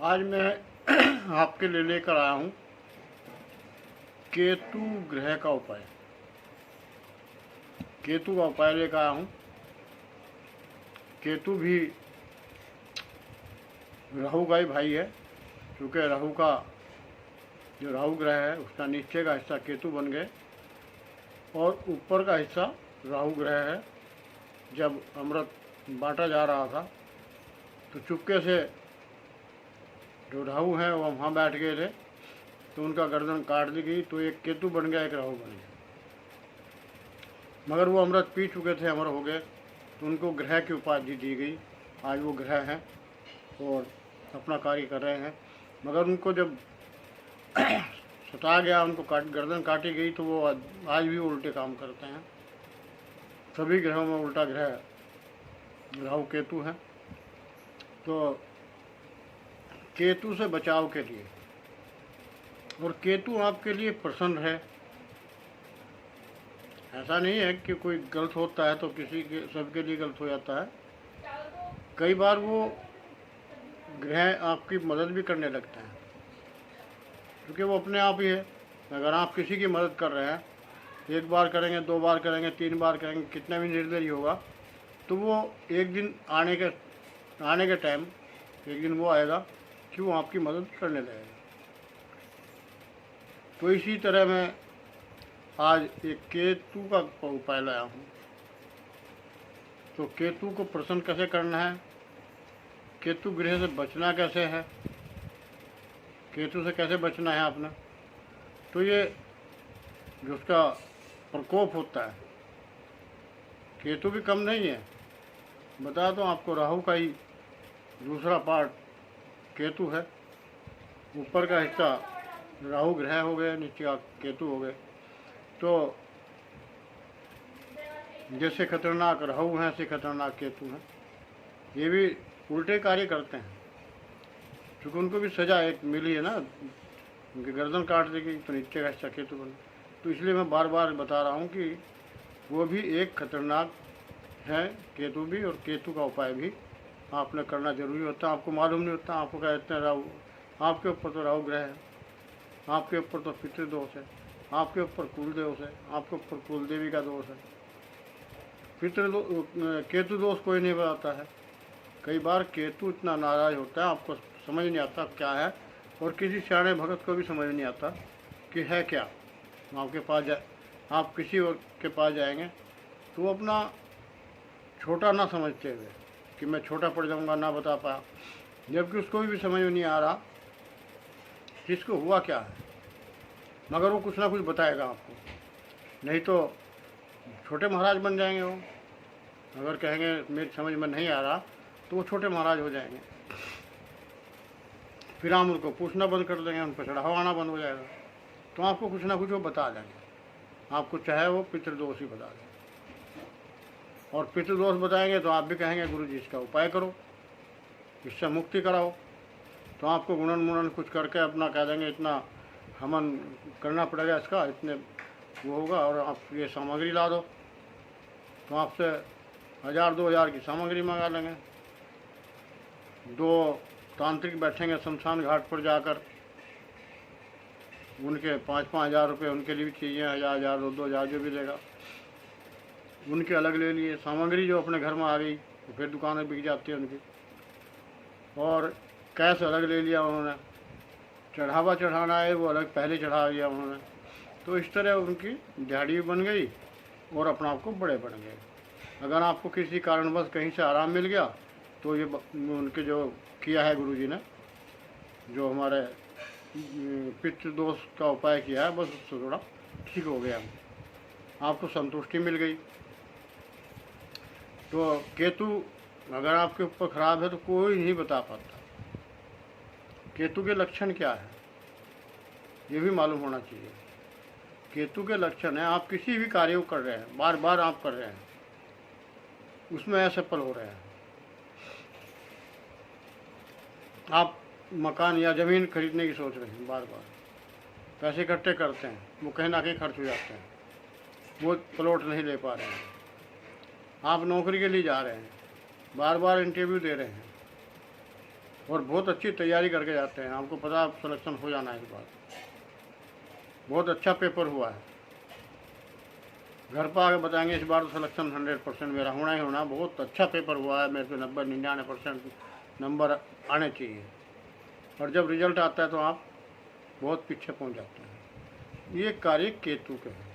आज मैं आपके लिए लेकर आया हूँ केतु ग्रह का उपाय। केतु का उपाय लेकर आया हूँ। केतु भी राहु का ही भाई है, क्योंकि राहु का जो राहु ग्रह है उसका नीचे का हिस्सा केतु बन गए और ऊपर का हिस्सा राहु ग्रह है। जब अमृत बांटा जा रहा था तो चुपके से जो राहु हैं वो वहाँ बैठ गए थे, तो उनका गर्दन काट दी गई, तो एक केतु बन गया, एक राहु बन गया। मगर वो अमृत पी चुके थे, अमर हो गए, तो उनको ग्रह की उपाधि दी गई। आज वो ग्रह हैं और अपना कार्य कर रहे हैं। मगर उनको जब सता गया, उनको गर्दन काटी गई, तो वो आज भी उल्टे काम करते हैं। सभी ग्रहों में उल्टा ग्रह राहु केतु है। तो केतु से बचाव के लिए, और केतु आपके लिए प्रसन्न है। ऐसा नहीं है कि कोई गलत होता है तो किसी के सबके लिए गलत हो जाता है। कई बार वो ग्रह आपकी मदद भी करने लगते हैं, क्योंकि वो अपने आप ही है। अगर आप किसी की मदद कर रहे हैं, एक बार करेंगे, दो बार करेंगे, तीन बार करेंगे, कितना भी निर्दयी होगा, तो वो एक दिन आने के टाइम एक दिन वो आएगा कि वो आपकी मदद करने लगेगा। तो इसी तरह मैं आज एक केतु का उपाय लाया हूँ। तो केतु को प्रसन्न कैसे करना है, केतु ग्रह से बचना कैसे है, केतु से कैसे बचना है आपने, तो ये जो उसका प्रकोप होता है, केतु भी कम नहीं है। बता दो आपको, राहु का ही दूसरा पार्ट केतु है। ऊपर का हिस्सा राहु ग्रह हो गए, नीचे का केतु हो गए। तो जैसे खतरनाक राहु हैं, ऐसे खतरनाक केतु हैं। ये भी उल्टे कार्य करते हैं, क्योंकि उनको भी सजा एक मिली है ना, उनकी गर्दन काट देगी, तो नीचे का हिस्सा केतु बन। तो इसलिए मैं बार बार बता रहा हूँ कि वो भी एक खतरनाक है, केतु भी। और केतु का उपाय भी आपने करना जरूरी होता है। आपको मालूम नहीं होता, आपको कहते हैं राहु, आपके ऊपर तो राहु ग्रह है, आपके ऊपर तो पितृदोष है, आपके ऊपर कुल दोष है, आपके ऊपर कुल देवी का दोष है। केतु दोष कोई नहीं बताता है। कई बार केतु इतना नाराज होता है, आपको समझ नहीं आता क्या है, और किसी सियाने भगत को भी समझ नहीं आता कि है क्या। आपके पास आप किसी के पास जाएंगे तो वो अपना छोटा ना समझते हुए कि मैं छोटा पड़ जाऊंगा, ना बता पाया, जबकि उसको भी समझ में नहीं आ रहा कि इसको हुआ क्या है। मगर वो कुछ ना कुछ बताएगा आपको, नहीं तो छोटे महाराज बन जाएंगे वो। अगर कहेंगे मेरी समझ में नहीं आ रहा, तो वो छोटे महाराज हो जाएंगे। फिर हम उनको पूछना बंद कर देंगे, उन पर चढ़ावा आना बंद हो जाएगा। तो आपको कुछ ना कुछ वो बता देंगे, आपको चाहे वो पितृदोष ही बता दें। और पितृदोष बताएंगे तो आप भी कहेंगे गुरु जी इसका उपाय करो, इससे मुक्ति कराओ। तो आपको गुणन मुनन कुछ करके अपना कह देंगे इतना हमन करना पड़ेगा, इसका इतने वो होगा, और आप ये सामग्री ला दो। तो आपसे 1000-2000 की सामग्री मंगा लेंगे। 2 तांत्रिक बैठेंगे शमशान घाट पर जाकर, उनके 5-5 हज़ार रुपये उनके लिए भी चाहिए, 1000, 2-2000 जो भी लेगा, उनके अलग ले लिए। सामग्री जो अपने घर में आ गई तो फिर दुकानें बिक जाती है उनकी, और कैश अलग ले लिया उन्होंने। चढ़ावा चढ़ाना है वो अलग पहले चढ़ा दिया उन्होंने। तो इस तरह उनकी दिहाड़ी भी बन गई और अपना आप को बड़े बन गए। अगर आपको किसी कारणवश कहीं से आराम मिल गया, तो ये उनके जो किया है गुरु जी ने, जो हमारे पितृदोष का उपाय किया है, बस उससे थोड़ा ठीक हो गया, आपको संतुष्टि मिल गई। तो केतु अगर आपके ऊपर खराब है तो कोई नहीं बता पाता। केतु के लक्षण क्या है ये भी मालूम होना चाहिए। केतु के लक्षण है, आप किसी भी कार्य को कर रहे हैं, बार बार आप कर रहे हैं, उसमें असफल हो रहे हैं। आप मकान या ज़मीन खरीदने की सोच रहे हैं, बार बार पैसे इकट्ठे करते हैं, वो कहीं ना कहीं खर्च हो जाते हैं, वो प्लॉट नहीं ले पा रहे हैं। आप नौकरी के लिए जा रहे हैं, बार बार इंटरव्यू दे रहे हैं, और बहुत अच्छी तैयारी करके जाते हैं। आपको पता है सिलेक्शन हो जाना है इस बार। बहुत अच्छा पेपर हुआ है। घर पर आके बताएंगे इस बार तो सिलेक्शन 100% मेरा होना ही होना। बहुत अच्छा पेपर हुआ है, मेरे को 90-99% नंबर आने चाहिए। और जब रिजल्ट आता है तो आप बहुत पीछे पहुंच जाते हैं। ये कार्य केतु के हैं।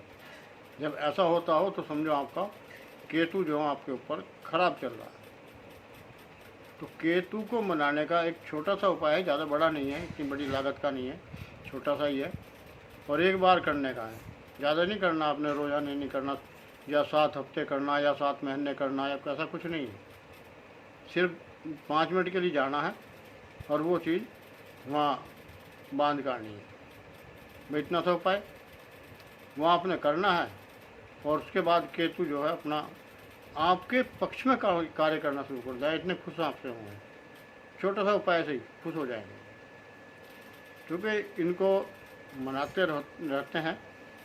जब ऐसा होता हो तो समझो आपका केतु जो है आपके ऊपर खराब चल रहा है। तो केतु को मनाने का एक छोटा सा उपाय है, ज़्यादा बड़ा नहीं है, इतनी बड़ी लागत का नहीं है, छोटा सा ही है और एक बार करने का है। ज़्यादा नहीं करना, आपने रोज़ाना नहीं करना, या 7 हफ्ते करना या 7 महीने करना, या ऐसा कुछ नहीं है। सिर्फ 5 मिनट के लिए जाना है और वो चीज़ वहाँ बांध करनी है। भाई इतना सा उपाय वहाँ आपने करना है और उसके बाद केतु जो है अपना आपके पक्ष में कार्य करना शुरू कर जाए। इतने खुश आपसे होंगे, छोटा सा उपाय से ही खुश हो जाएंगे। क्योंकि इनको मनाते रहते हैं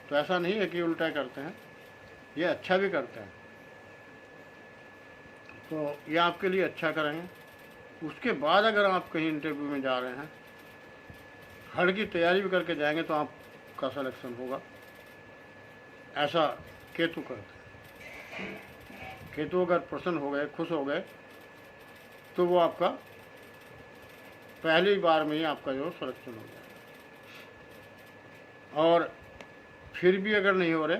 तो ऐसा नहीं है कि उल्टा करते हैं, ये अच्छा भी करते हैं। तो ये आपके लिए अच्छा करेंगे। उसके बाद अगर आप कहीं इंटरव्यू में जा रहे हैं, हड़ की तैयारी भी करके जाएंगे तो आपका सिलेक्शन होगा। ऐसा केतु करते हैं। केतु अगर प्रसन्न हो गए, खुश हो गए, तो वो आपका पहली बार में ही आपका जो सिलेक्शन हो जाएगा। और फिर भी अगर नहीं हो रहे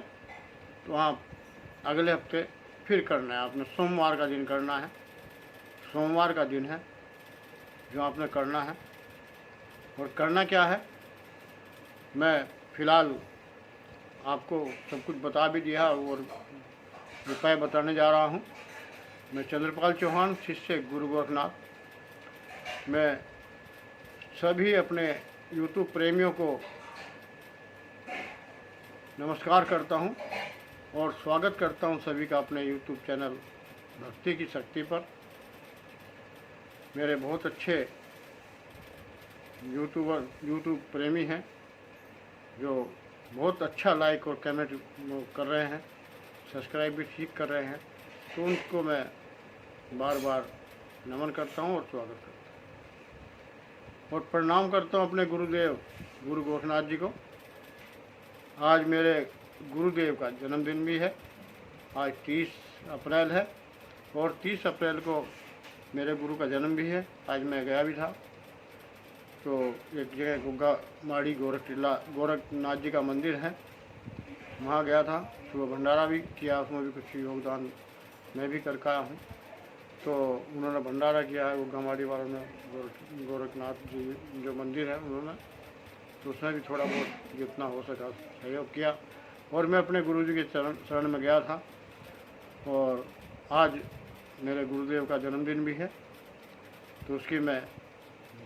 तो आप अगले हफ्ते फिर करना है। आपने सोमवार का दिन करना है, सोमवार का दिन है जो आपने करना है। और करना क्या है, मैं फ़िलहाल आपको सब कुछ बता भी दिया और उपाय बताने जा रहा हूँ। मैं चंद्रपाल चौहान, शिष्य गुरु गोरखनाथ। मैं सभी अपने यूट्यूब प्रेमियों को नमस्कार करता हूँ और स्वागत करता हूँ सभी का अपने यूट्यूब चैनल भक्ति की शक्ति पर। मेरे बहुत अच्छे यूट्यूब प्रेमी हैं जो बहुत अच्छा लाइक और कमेंट कर रहे हैं, सब्सक्राइब भी ठीक कर रहे हैं। तो उनको मैं बार बार नमन करता हूँ और स्वागत करता हूँ और प्रणाम करता हूँ अपने गुरुदेव गुरु गोरखनाथ जी को। आज मेरे गुरुदेव का जन्मदिन भी है। आज 30 अप्रैल है और 30 अप्रैल को मेरे गुरु का जन्म भी है। आज मैं गया भी था, तो एक जगह गुग्गा माड़ी गोरखनाथ जी का मंदिर है, वहाँ गया था। सुबह भंडारा भी किया, उसमें भी कुछ योगदान मैं भी करके आया हूँ। तो उन्होंने भंडारा किया है गुग्गा माड़ी वालों ने, गोरखनाथ जी जो मंदिर है उन्होंने, तो उसमें भी थोड़ा बहुत जितना हो सका सहयोग किया। और मैं अपने गुरु जी के शरण में गया था। और आज मेरे गुरुदेव का जन्मदिन भी है, तो उसकी मैं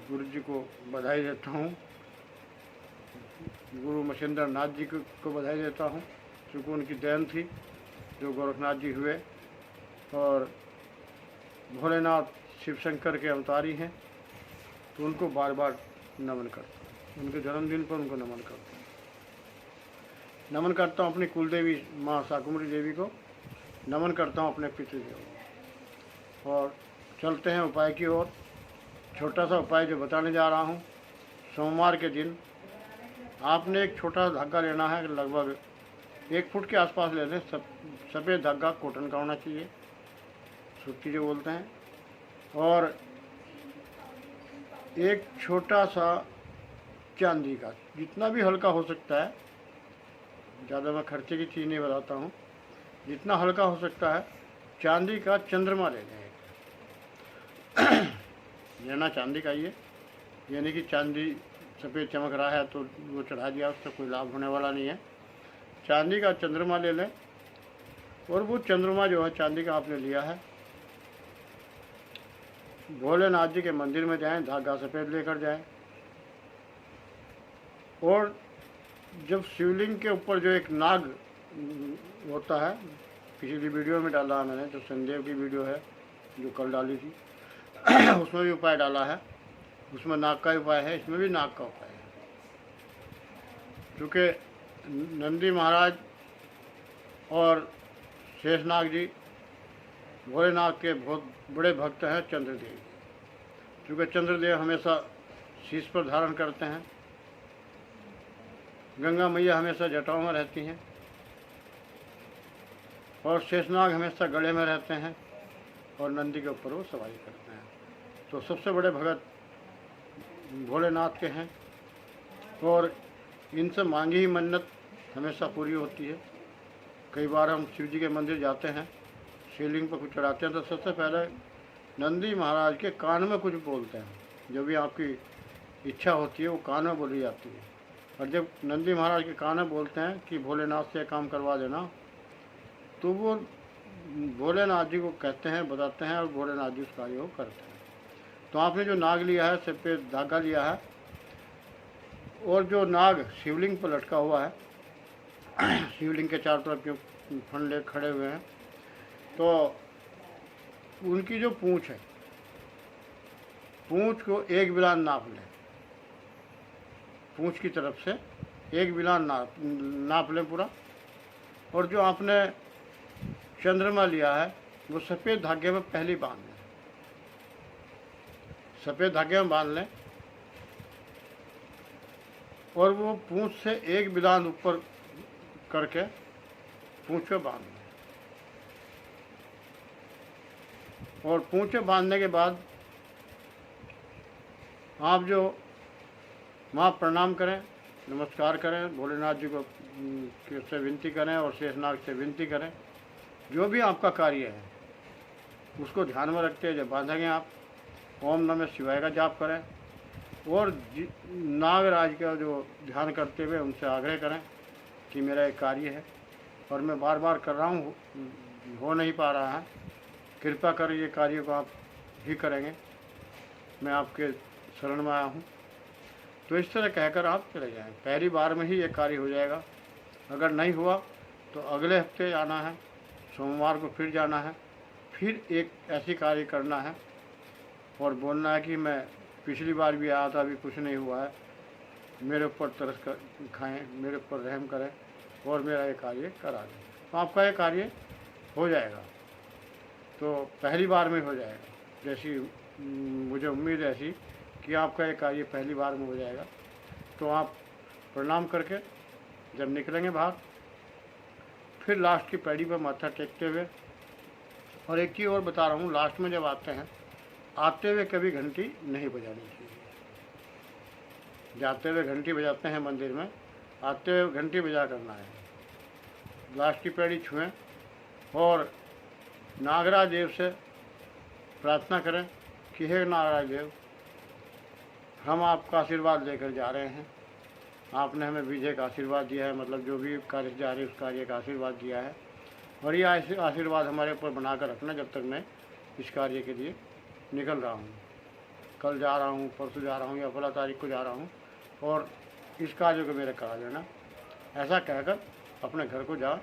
गुरु जी को बधाई देता हूँ। गुरु मच्छिंद्र नाथ जी को बधाई देता हूँ, क्योंकि उनकी देन थी जो गोरखनाथ जी हुए। और भोलेनाथ शिव शंकर के अवतारी हैं, तो उनको बार बार नमन करता हूँ। उनके जन्मदिन पर उनको नमन करता हूँ। नमन करता हूँ अपनी कुलदेवी माँ शाकुंभरी देवी को, नमन करता हूँ अपने पितृदेव को। और चलते हैं उपाय की ओर। छोटा सा उपाय जो बताने जा रहा हूँ, सोमवार के दिन आपने एक छोटा धागा लेना है, लगभग 1 फुट के आसपास ले लें। सफ़ेद धागा कॉटन का होना चाहिए, सूती जो बोलते हैं। और एक छोटा सा चांदी का, जितना भी हल्का हो सकता है, ज़्यादा मैं खर्चे की चीज़ नहीं बताता हूँ, जितना हल्का हो सकता है चांदी का चंद्रमा ले लें। लेना चांदी का ये, यानी कि चांदी सफ़ेद चमक रहा है तो वो चढ़ा दिया, उससे कोई लाभ होने वाला नहीं है। चांदी का चंद्रमा ले लें। और वो चंद्रमा जो है चांदी का आपने लिया है, भोलेनाथ जी के मंदिर में जाएं, धागा सफ़ेद लेकर जाएं। और जब शिवलिंग के ऊपर जो एक नाग होता है, पिछली वीडियो में डाला है मैंने, जो संदेव की वीडियो है जो कल डाली थी उसमें भी उपाय डाला है। उसमें नाग का उपाय है, इसमें भी नाग का उपाय है। क्योंकि नंदी महाराज और शेषनाग जी भोलेनाथ के बहुत बड़े भक्त हैं, चंद्रदेव। क्योंकि चंद्रदेव हमेशा शीश पर धारण करते हैं, गंगा मैया हमेशा जटाओं में रहती हैं और शेषनाग हमेशा गले में रहते हैं और नंदी के ऊपर वो सवारी करते हैं। तो सबसे बड़े भगत भोलेनाथ के हैं और इनसे मांगी ही मन्नत हमेशा पूरी होती है। कई बार हम शिव जी के मंदिर जाते हैं, शिवलिंग पर कुछ चढ़ाते हैं तो सबसे पहले नंदी महाराज के कान में कुछ बोलते हैं। जो भी आपकी इच्छा होती है वो कान में बोली जाती है। और जब नंदी महाराज के कान में बोलते हैं कि भोलेनाथ से काम करवा देना, तो वो भोलेनाथ जी को कहते हैं, बताते हैं और भोलेनाथ जी उस कार्य को करते हैं। तो आपने जो नाग लिया है, सिर पे धागा लिया है और जो नाग शिवलिंग पर लटका हुआ है, शिवलिंग के चारों तरफ जो फंडे खड़े हुए हैं, तो उनकी जो पूँछ है, पूँछ को एक बिलान नाप लें, पूँछ की तरफ से एक बिलान नाप लें पूरा। और जो आपने चंद्रमा लिया है वो सफ़ेद धागे में पहली बांध लें, सफ़ेद धागे में बांध लें और वो पूँछ से एक बिलान ऊपर करके पूँछ पे बांध लें। और पूँछ पे बांधने के बाद आप जो वहाँ प्रणाम करें, नमस्कार करें, भोलेनाथ जी को से विनती करें और शेषनाग से विनती करें। जो भी आपका कार्य है उसको ध्यान में रखते हैं जब बांधेंगे आप ओम नमः शिवाय का जाप करें और नागराज का जो ध्यान करते हुए उनसे आग्रह करें कि मेरा एक कार्य है और मैं बार बार कर रहा हूँ, हो नहीं पा रहा है, कृपा कर ये कार्य को आप ही करेंगे, मैं आपके शरण में आया हूँ। तो इस तरह कहकर आप चले जाएँ। पहली बार में ही ये कार्य हो जाएगा। अगर नहीं हुआ तो अगले हफ्ते आना है, सोमवार को फिर जाना है, फिर एक ऐसी कार्य करना है और बोलना है कि मैं पिछली बार भी आया था, अभी कुछ नहीं हुआ है, मेरे ऊपर तरस कर खाएँ, मेरे ऊपर रहम करें और मेरा ये कार्य करा दें। तो आपका ये कार्य हो जाएगा। तो पहली बार में हो जाएगा। जैसी मुझे उम्मीद है ऐसी कि आपका ये कार्य पहली बार में हो जाएगा। तो आप प्रणाम करके जब निकलेंगे बाहर, फिर लास्ट की पैड़ी पर माथा टेकते हुए, और एक चीज़ और बता रहा हूँ, लास्ट में जब आते हैं, आते हुए कभी घंटी नहीं बजानी चाहिए। जाते हुए घंटी बजाते हैं मंदिर में, आते हुए घंटी बजा करना है। लास्ट की पैड़ी छुएं और नागराज देव से प्रार्थना करें कि हे नागराज देव, हम आपका आशीर्वाद लेकर जा रहे हैं। आपने हमें विजय का आशीर्वाद दिया है, मतलब जो भी कार्य जा रहे उस कार्य का आशीर्वाद दिया है, और ये आशीर्वाद हमारे ऊपर बनाकर रखना जब तक मैं इस कार्य के लिए निकल रहा हूँ। कल जा रहा हूँ, परसों जा रहा हूँ या फला तारीख को जा रहा हूँ, और इस कार्य को मेरे करा देना। ऐसा कहकर अपने घर को जा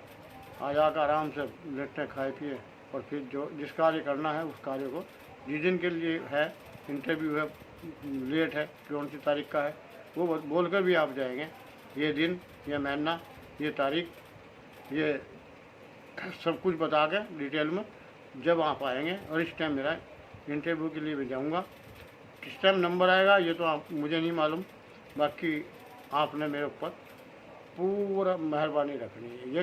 जाकर आराम से लेटने खाए पिए और फिर जो जिस कार्य करना है उस कार्य को, जिस दिन के लिए है इंटरव्यू है, लेट है, कौन सी तारीख का है, वो बोलकर भी आप जाएंगे। ये दिन, ये महीना, ये तारीख, ये सब कुछ बता के डिटेल में जब आप आएंगे। और इस टाइम मेरा इंटरव्यू के लिए भी जाऊँगा। किस टाइम नंबर आएगा ये तो आप मुझे नहीं मालूम, बाकी आपने मेरे ऊपर पूरा मेहरबानी रखनी है। ये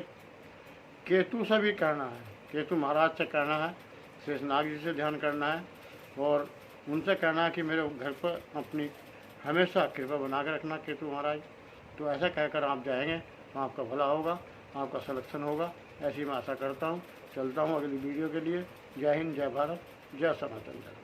केतु से भी कहना है, केतु महाराज से कहना है, शेषनाग जी से ध्यान करना है और उनसे कहना है कि मेरे घर पर अपनी हमेशा कृपा बना के रखना केतु महाराज। तो ऐसा कहकर आप जाएंगे तो आपका भला होगा, आपका सिलेक्शन होगा, ऐसी मैं आशा करता हूँ। चलता हूँ अगली वीडियो के लिए। जय हिंद, जय भारत, जय सनातन धर्म।